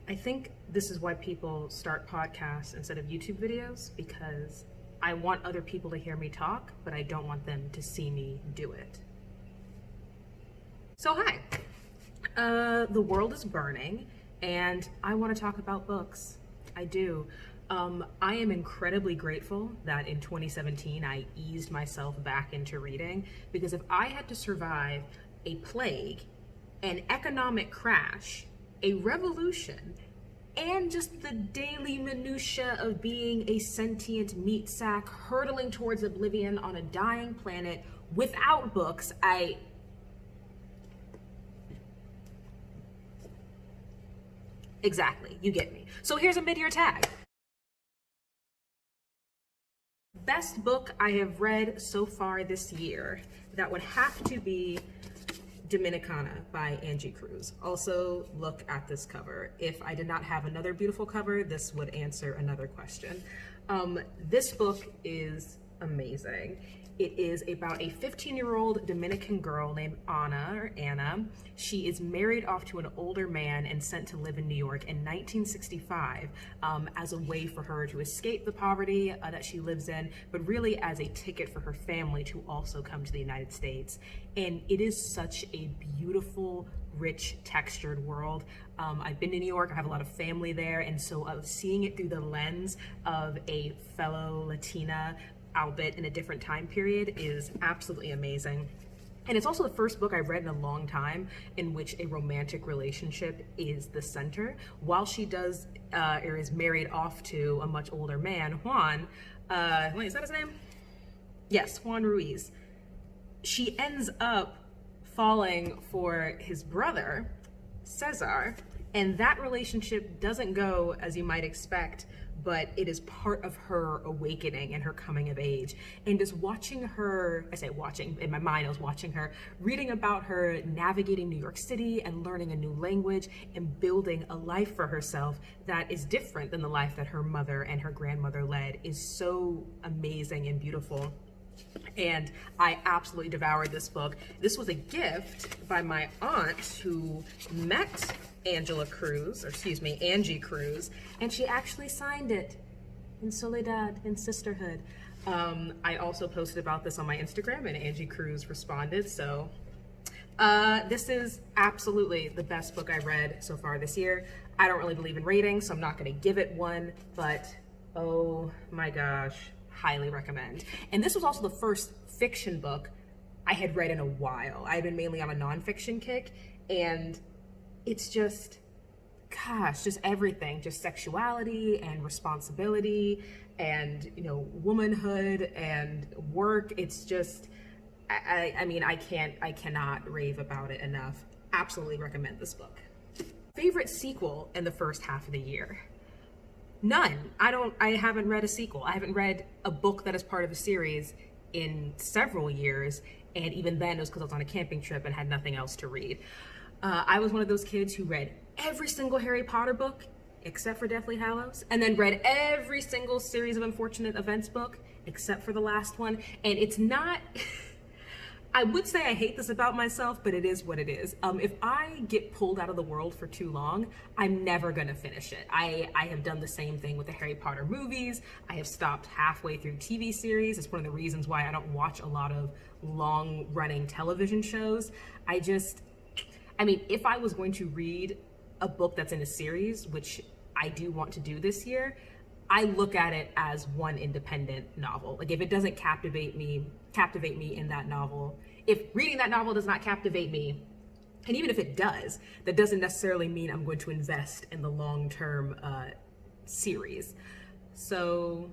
I think this is why people start podcasts instead of YouTube videos, because I want other people to hear me talk, but I don't want them to see me do it. So hi, the world is burning and I want to talk about books. I do. I am incredibly grateful that in 2017 I eased myself back into reading, because if I had to survive a plague, an economic crash, a revolution, and just the daily minutia of being a sentient meat sack hurtling towards oblivion on a dying planet without books, Exactly, you get me. So here's a mid-year tag. Best book I have read so far this year, that would have to be Dominicana by Angie Cruz. Also, look at this cover. If I did not have another beautiful cover, this would answer another question. This book is amazing. It is about a 15-year-old Dominican girl named Anna. She is married off to an older man and sent to live in New York in 1965 as a way for her to escape the poverty that she lives in, but really as a ticket for her family to also come to the United States. And it is such a beautiful, rich, textured world. I've been to New York, I have a lot of family there, and so seeing it through the lens of a fellow Latina, albeit in a different time period, is absolutely amazing. And it's also the first book I've read in a long time in which a romantic relationship is the center. While she does, or is married off to a much older man, Juan, wait, is that his name? Yes, Juan Ruiz. She ends up falling for his brother, Cesar, and that relationship doesn't go as you might expect, but it is part of her awakening and her coming of age. And just watching her, I say watching, in my mind I was watching her, reading about her navigating New York City and learning a new language and building a life for herself that is different than the life that her mother and her grandmother led, is so amazing and beautiful. And I absolutely devoured this book. This was a gift by my aunt who met Angie Cruz, and she actually signed it in Soledad, in sisterhood. I also posted about this on my Instagram and Angie Cruz responded, so this is absolutely the best book I read so far this year. I don't really believe in ratings, so I'm not going to give it one, but oh my gosh, highly recommend. And this was also the first fiction book I had read in a while. I had been mainly on a nonfiction kick, and it's just, gosh, just everything, just sexuality and responsibility and, you know, womanhood and work. It's just, I mean, I cannot rave about it enough. Absolutely recommend this book. Favorite sequel in the first half of the year? None. I haven't read a sequel. I haven't read a book that is part of a series in several years, and even then it was because I was on a camping trip and had nothing else to read. I was one of those kids who read every single Harry Potter book except for Deathly Hallows, and then read every single series of Unfortunate Events book except for the last one. And it's not, I would say I hate this about myself, but it is what it is. If I get pulled out of the world for too long, I'm never gonna finish it. I have done the same thing with the Harry Potter movies. I have stopped halfway through TV series. It's one of the reasons why I don't watch a lot of long running television shows. I mean, if I was going to read a book that's in a series, which I do want to do this year, I look at it as one independent novel. Like, if it doesn't captivate me in that novel, if reading that novel does not captivate me, and even if it does, that doesn't necessarily mean I'm going to invest in the long-term series. So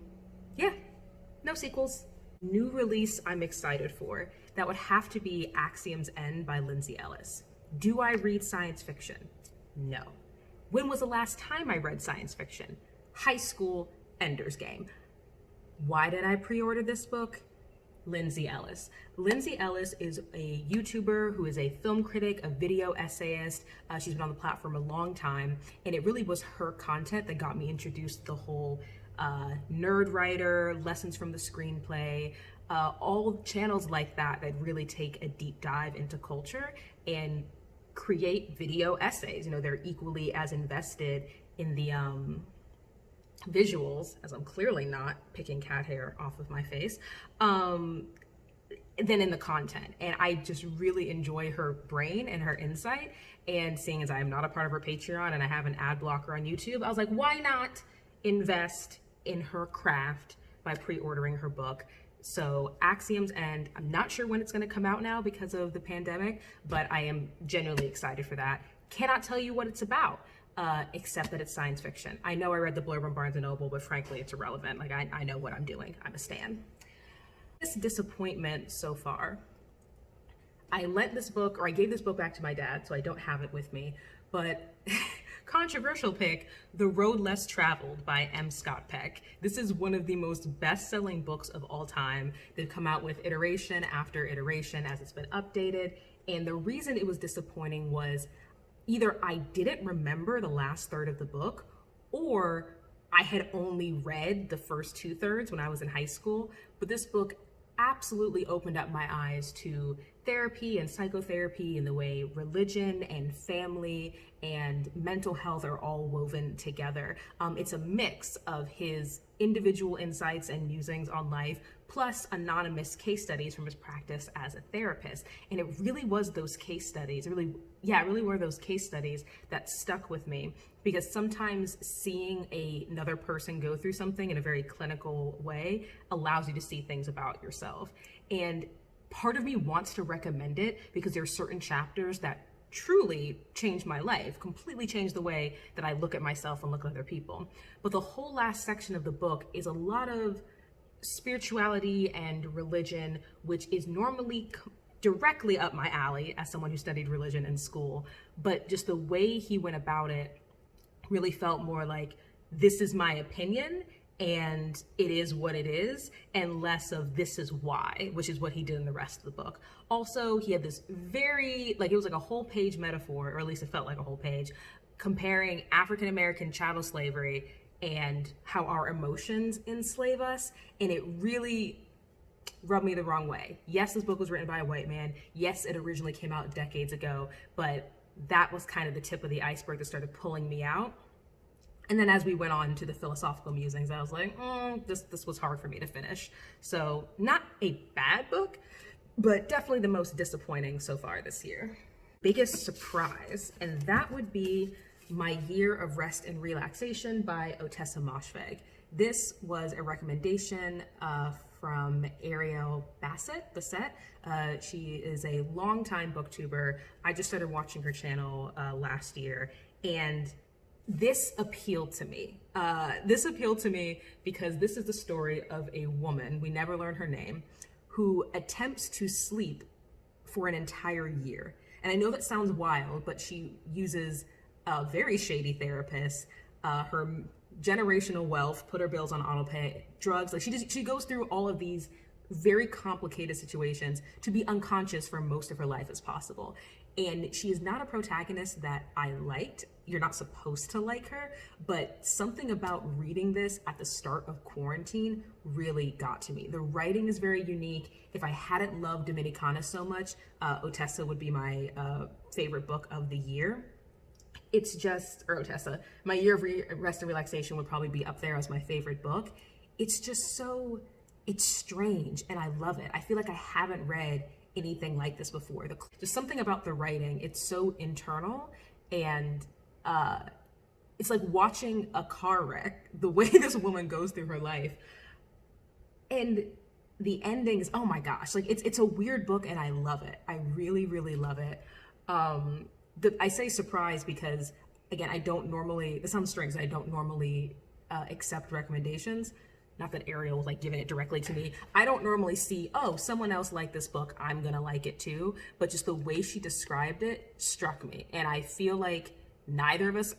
yeah, no sequels. New release I'm excited for, that would have to be Axiom's End by Lindsay Ellis. Do I read science fiction? No. When was the last time I read science fiction? High school, Ender's Game. Why did I pre-order this book? Lindsay Ellis. Lindsay Ellis is a YouTuber who is a film critic, a video essayist. She's been on the platform a long time, and it really was her content that got me introduced to the whole nerd writer, lessons from the screenplay, all channels like that that really take a deep dive into culture and create video essays. You know, they're equally as invested in the visuals, as I'm clearly not picking cat hair off of my face, than in the content. And I just really enjoy her brain and her insight. And seeing as I am not a part of her Patreon and I have an ad blocker on YouTube, I was like, why not invest in her craft by pre-ordering her book? So Axiom's End, I'm not sure when it's going to come out now because of the pandemic, but I am genuinely excited for that. Cannot tell you what it's about, except that it's science fiction. I know I read the blurb on Barnes & Noble, but frankly, it's irrelevant. Like, I know what I'm doing. I'm a stan. This disappointment so far, I lent this book, or I gave this book back to my dad, so I don't have it with me, but controversial pick, The Road Less Traveled by M. Scott Peck. This is one of the most best-selling books of all time. They've come out with iteration after iteration as it's been updated, and the reason it was disappointing was either I didn't remember the last third of the book, or I had only read the first 2/3 when I was in high school, but this book absolutely opened up my eyes to therapy and psychotherapy and the way religion and family and mental health are all woven together. It's a mix of his individual insights and musings on life, plus anonymous case studies from his practice as a therapist. And it really was those case studies, it really were those case studies that stuck with me, because sometimes seeing another person go through something in a very clinical way allows you to see things about yourself. And part of me wants to recommend it because there are certain chapters that truly changed my life, completely changed the way that I look at myself and look at other people. But the whole last section of the book is a lot of spirituality and religion, which is normally directly up my alley as someone who studied religion in school. But just the way he went about it really felt more like, this is my opinion and it is what it is, and less of this is why, which is what he did in the rest of the book. Also, he had this very, it was like a whole page metaphor, or at least it felt like a whole page, comparing African-American chattel slavery and how our emotions enslave us. And it really rubbed me the wrong way. Yes, this book was written by a white man. Yes, it originally came out decades ago, but that was kind of the tip of the iceberg that started pulling me out. And then as we went on to the philosophical musings, I was like, this was hard for me to finish. So not a bad book, but definitely the most disappointing so far this year. Biggest surprise, and that would be My Year of Rest and Relaxation by Ottessa Moshfegh. This was a recommendation from Ariel Bassett. She is a longtime booktuber. I just started watching her channel last year, and this appealed to me. This appealed to me because this is the story of a woman, we never learn her name, who attempts to sleep for an entire year. And I know that sounds wild, but she uses a very shady therapist, her generational wealth, put her bills on autopay, drugs. Like she goes through all of these very complicated situations to be unconscious for most of her life as possible. And she is not a protagonist that I liked. You're not supposed to like her, but something about reading this at the start of quarantine really got to me. The writing is very unique. If I hadn't loved Dominicana so much, Ottessa would be my favorite book of the year. It's just, or Ottessa, My Year of Rest and Relaxation would probably be up there as my favorite book. It's just so, it's strange and I love it. I feel like I haven't read anything like this before. There's something about the writing. It's so internal, and it's like watching a car wreck, the way this woman goes through her life. And the ending is, oh my gosh, like it's a weird book and I love it. I really, really love it. I say surprise because, again, this sounds strange, I don't normally accept recommendations. Not that Ariel was like giving it directly to me. I don't normally see, oh, someone else liked this book, I'm gonna like it too. But just the way she described it struck me. And I feel like neither of us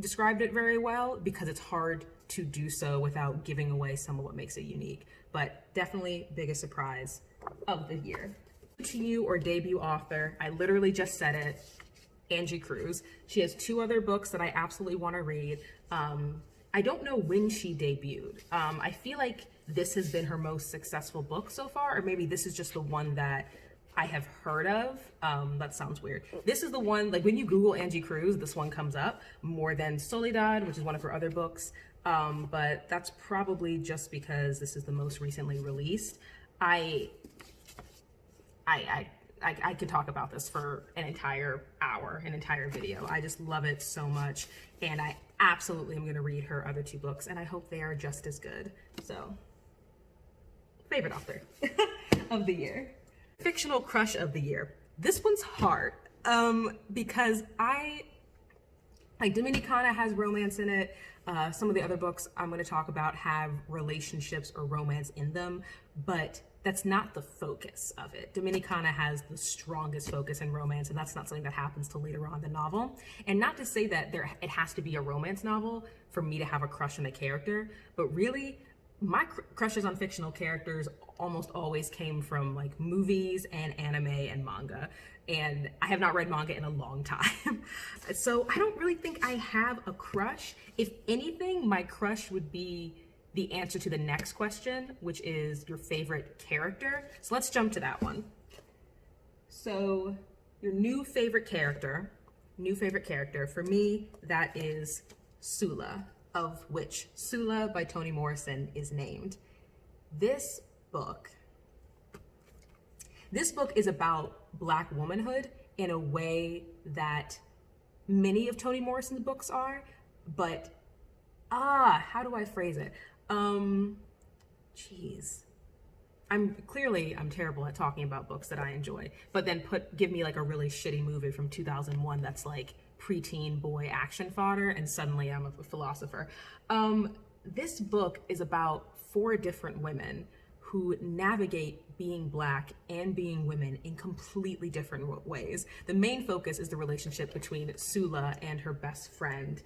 described it very well because it's hard to do so without giving away some of what makes it unique. But definitely biggest surprise of the year. To you or debut author, I literally just said it, Angie Cruz. She has 2 other books that I absolutely want to read. I don't know when she debuted. I feel like this has been her most successful book so far, or maybe this is just the one that I have heard of. That sounds weird. This is the one, like when you Google Angie Cruz, this one comes up more than Soledad, which is one of her other books. But that's probably just because this is the most recently released. I could talk about this for an entire hour, an entire video. I just love it so much. And I absolutely am going to read her other 2 books, and I hope they are just as good. So, favorite author of the year. Fictional crush of the year. This one's hard because Dominicana has romance in it. Some of the other books I'm going to talk about have relationships or romance in them, but that's not the focus of it. Dominicana has the strongest focus in romance, and that's not something that happens till later on in the novel. And not to say that it has to be a romance novel for me to have a crush on a character, but really, my crushes on fictional characters almost always came from like movies and anime and manga. And I have not read manga in a long time. So I don't really think I have a crush. If anything, my crush would be the answer to the next question, which is your favorite character. So let's jump to that one. So your new favorite character, for me, that is Sula, of which Sula by Toni Morrison is named. This book is about Black womanhood in a way that many of Toni Morrison's books are, but how do I phrase it? I'm terrible at talking about books that I enjoy, but then give me like a really shitty movie from 2001 that's like preteen boy action fodder, and suddenly I'm a philosopher. This book is about 4 different women who navigate being Black and being women in completely different ways. The main focus is the relationship between Sula and her best friend,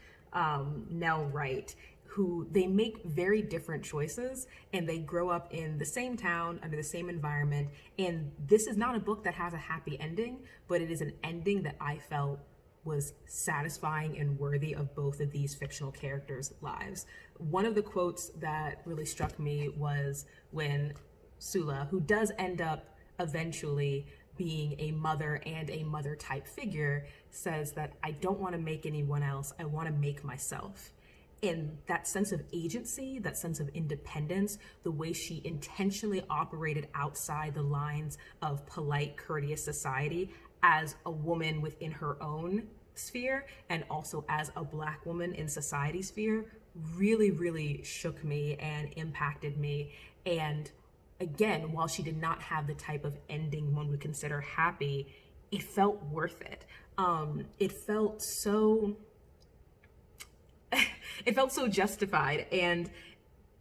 Nell Wright, who they make very different choices, and they grow up in the same town, under the same environment. And this is not a book that has a happy ending, but it is an ending that I felt was satisfying and worthy of both of these fictional characters' lives. One of the quotes that really struck me was when Sula, who does end up eventually being a mother and a mother type figure, says that I don't want to make anyone else, I want to make myself. And that sense of agency, that sense of independence, the way she intentionally operated outside the lines of polite, courteous society as a woman within her own sphere, and also as a Black woman in society's sphere, really, really shook me and impacted me. And again, while she did not have the type of ending one would consider happy, it felt worth it. It felt so justified. And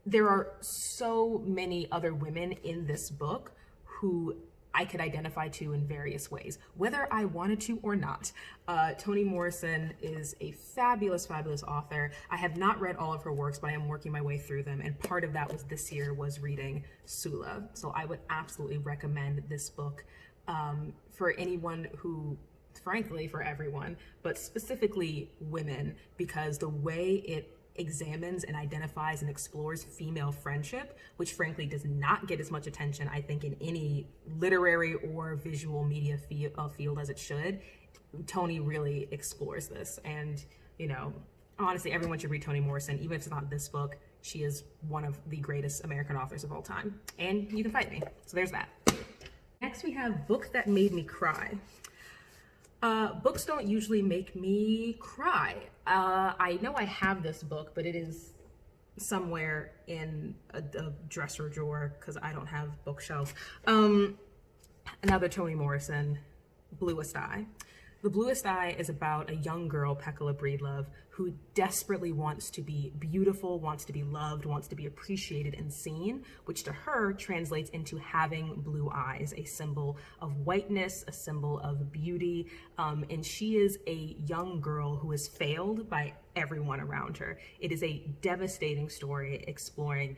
there are so many other women in this book who I could identify to in various ways, whether I wanted to or not. Toni Morrison is a fabulous, fabulous author. I have not read all of her works, but I am working my way through them. And part of that was this year was reading Sula. So I would absolutely recommend this book for anyone who, frankly, for everyone, but specifically women, because the way it examines and identifies and explores female friendship, which frankly does not get as much attention, I think, in any literary or visual media field as it should. Toni really explores this. And, you know, honestly, everyone should read Toni Morrison. Even if it's not this book, she is one of the greatest American authors of all time. And you can fight me. So there's that. Next, we have Book That Made Me Cry. Books don't usually make me cry. I know I have this book, but it is somewhere in a dresser drawer because I don't have bookshelves. Another Toni Morrison, Bluest Eye. The Bluest Eye is about a young girl, Pekala Breedlove, who desperately wants to be beautiful, wants to be loved, wants to be appreciated and seen, which to her translates into having blue eyes, a symbol of whiteness, a symbol of beauty. And she is a young girl who is failed by everyone around her. It is a devastating story exploring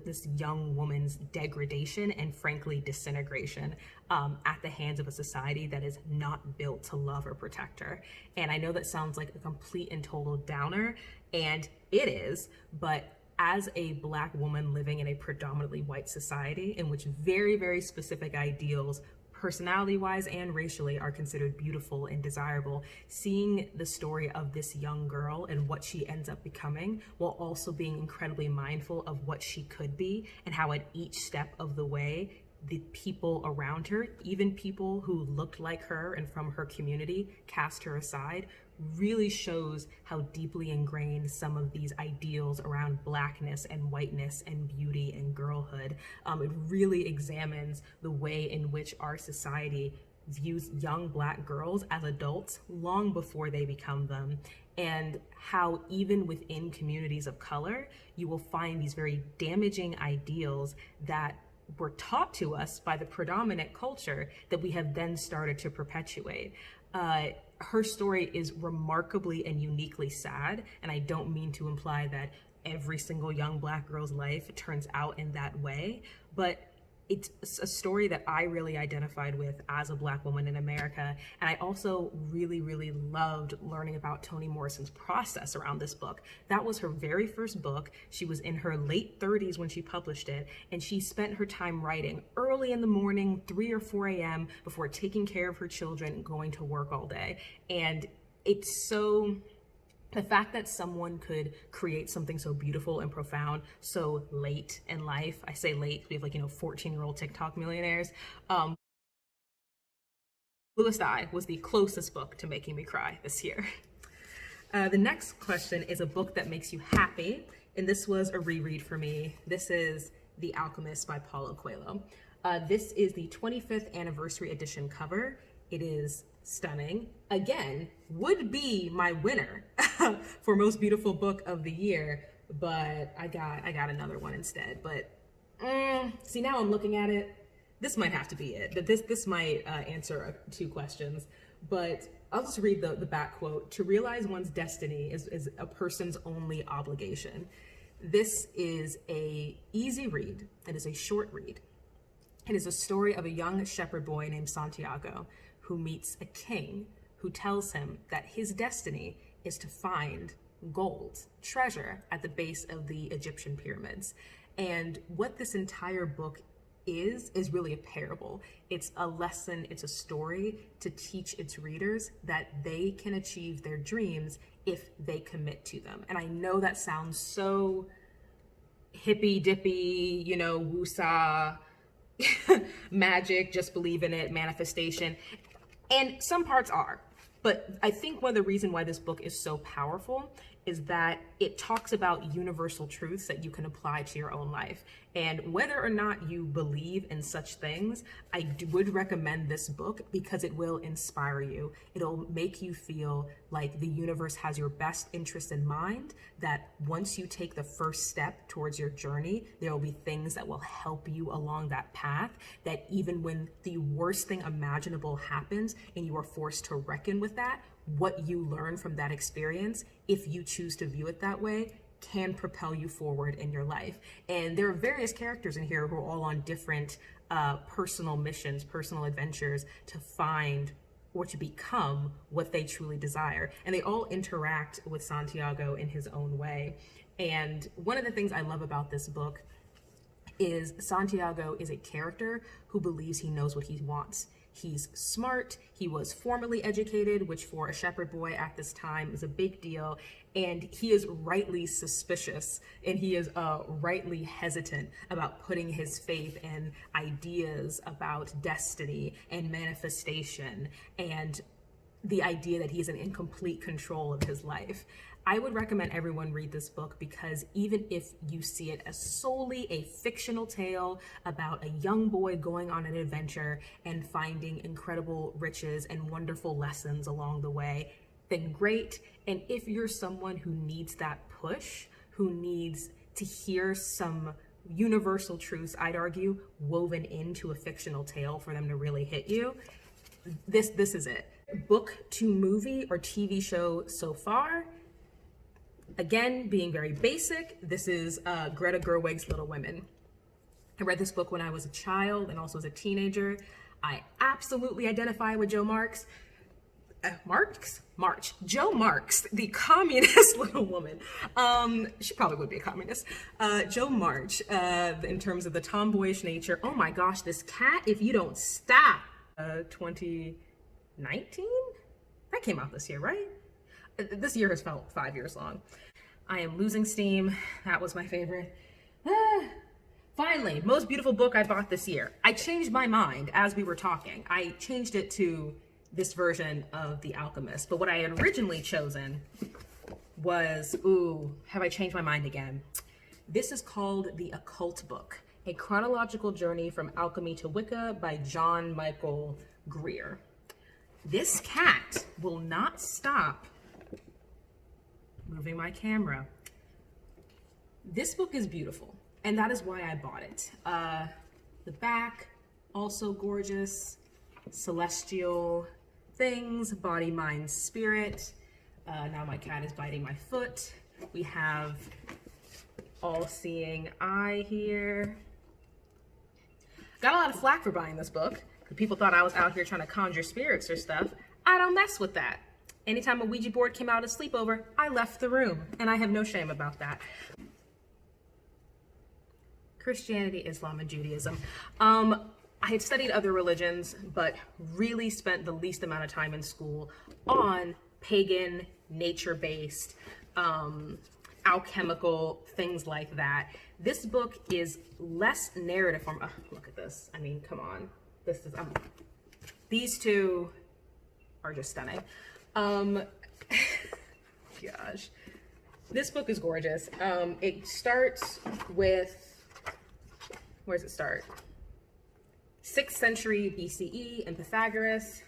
this young woman's degradation and frankly disintegration at the hands of a society that is not built to love or protect her. And I know that sounds like a complete and total downer, and it is, but as a Black woman living in a predominantly white society in which very, very specific ideals personality-wise and racially are considered beautiful and desirable. Seeing the story of this young girl and what she ends up becoming, while also being incredibly mindful of what she could be, and how at each step of the way, the people around her, even people who looked like her and from her community, cast her aside, really shows how deeply ingrained some of these ideals around blackness and whiteness and beauty and girlhood. It really examines the way in which our society views young Black girls as adults long before they become them, and how even within communities of color, you will find these very damaging ideals that were taught to us by the predominant culture that we have then started to perpetuate. Her story is remarkably and uniquely sad, and I don't mean to imply that every single young Black girl's life turns out in that way, but it's a story that I really identified with as a Black woman in America. And I also really, really loved learning about Toni Morrison's process around this book. That was her very first book. She was in her late 30s when she published it, and she spent her time writing early in the morning, 3 or 4 a.m., before taking care of her children and going to work all day. And it's so... the fact that someone could create something so beautiful and profound so late in life, I say late, we have 14-year-old TikTok millionaires. Bluest was the closest book to making me cry this year. The next question is a book that makes you happy, and this was a reread for me. This is The Alchemist by Paulo Coelho. This is the 25th anniversary edition cover. It is stunning. Again, would be my winner for most beautiful book of the year, but I got another one instead. But see, now I'm looking at it, this might have to be it. This might answer 2 questions, but I'll just read the back quote. To realize one's destiny is a person's only obligation. This is a easy read. It is a short read. It is a story of a young shepherd boy named Santiago who meets a king who tells him that his destiny is to find gold, treasure at the base of the Egyptian pyramids. And what this entire book is really a parable. It's a lesson, it's a story to teach its readers that they can achieve their dreams if they commit to them. And I know that sounds so hippy dippy, woosah, magic, just believe in it, manifestation. And some parts are, but I think one of the reasons why this book is so powerful is that it talks about universal truths that you can apply to your own life. And whether or not you believe in such things, I would recommend this book because it will inspire you. It'll make you feel like the universe has your best interest in mind, that once you take the first step towards your journey, there will be things that will help you along that path, that even when the worst thing imaginable happens and you are forced to reckon with that, what you learn from that experience, if you choose to view it that way, can propel you forward in your life. And there are various characters in here who are all on different personal missions, personal adventures to find or to become what they truly desire. And they all interact with Santiago in his own way. And one of the things I love about this book is Santiago is a character who believes he knows what he wants. He's smart, he was formally educated, which for a shepherd boy at this time is a big deal, and he is rightly suspicious, and he is rightly hesitant about putting his faith in ideas about destiny and manifestation and the idea that he's in complete control of his life. I would recommend everyone read this book because even if you see it as solely a fictional tale about a young boy going on an adventure and finding incredible riches and wonderful lessons along the way, then great. And if you're someone who needs that push, who needs to hear some universal truths, I'd argue, woven into a fictional tale for them to really hit you, this is it. Book to movie or TV show so far, again, being very basic, this is Greta Gerwig's Little Women. I read this book when I was a child and also as a teenager. I absolutely identify with Joe Marx. Joe Marx, the communist little woman. She probably would be a communist. Joe March, in terms of the tomboyish nature. Oh my gosh, this cat, if you don't stop 2019? That came out this year, right? This year has felt 5 years long. I am losing steam. That was my favorite. Finally, most beautiful book I bought this year. I changed my mind as we were talking. I changed it to this version of The Alchemist, but what I had originally chosen was, have I changed my mind again? This is called The Occult book, A Chronological Journey from Alchemy to Wicca by John Michael Greer. This cat will not stop moving my camera. This book is beautiful, and that is why I bought it. The back, also gorgeous, celestial things, body, mind, spirit. Now my cat is biting my foot. We have all-seeing eye here. Got a lot of flack for buying this book. People thought I was out here trying to conjure spirits or stuff. I don't mess with that. Anytime a Ouija board came out at sleepover, I left the room, and I have no shame about that. Christianity, Islam, and Judaism. I had studied other religions, but really spent the least amount of time in school on pagan, nature-based, alchemical, things like that. This book is less narrative form. Oh, look at this. I mean, come on. This is, these two are just stunning. Gosh. This book is gorgeous. It starts with, where does it start? 6th century BCE and Pythagoras,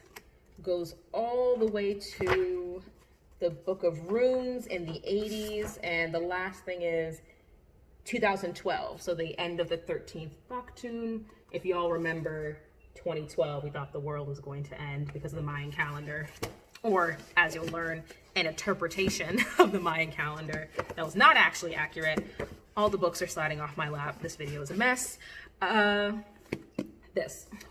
goes all the way to the Book of Runes in the 80s, and the last thing is 2012, so the end of the 13th Baktun. If y'all remember 2012, we thought the world was going to end because of the Mayan calendar, or as you'll learn, an interpretation of the Mayan calendar that was not actually accurate. All the books are sliding off my lap. This video is a mess.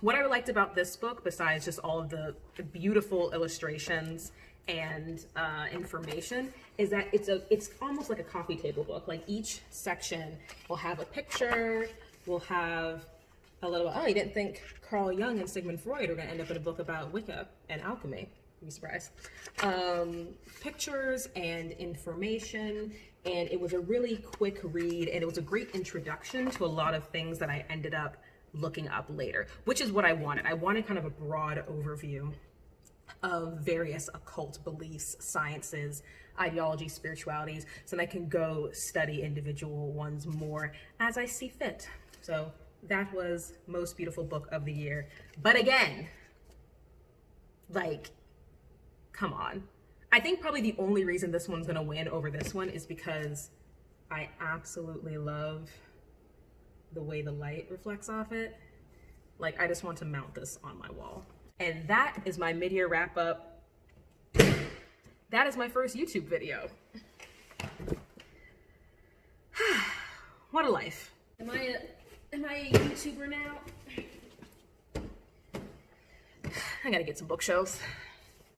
What I liked about this book, besides just all of the beautiful illustrations and information, is that it's almost like a coffee table book. Like each section will have a picture, will have a little, oh, you didn't think Carl Jung and Sigmund Freud were gonna end up in a book about Wicca and alchemy. You'd be surprised. Pictures and information, and it was a really quick read, and it was a great introduction to a lot of things that I ended up looking up later, which is what I wanted. I wanted kind of a broad overview of various occult beliefs, sciences, ideologies, spiritualities, so that I can go study individual ones more as I see fit. So that was most beautiful book of the year. But again, like, come on. I think probably the only reason this one's gonna win over this one is because I absolutely love the way the light reflects off it. Like, I just want to mount this on my wall. And that is my mid-year wrap up. That is my first YouTube video. What a life. Am I a YouTuber now? I gotta get some bookshelves.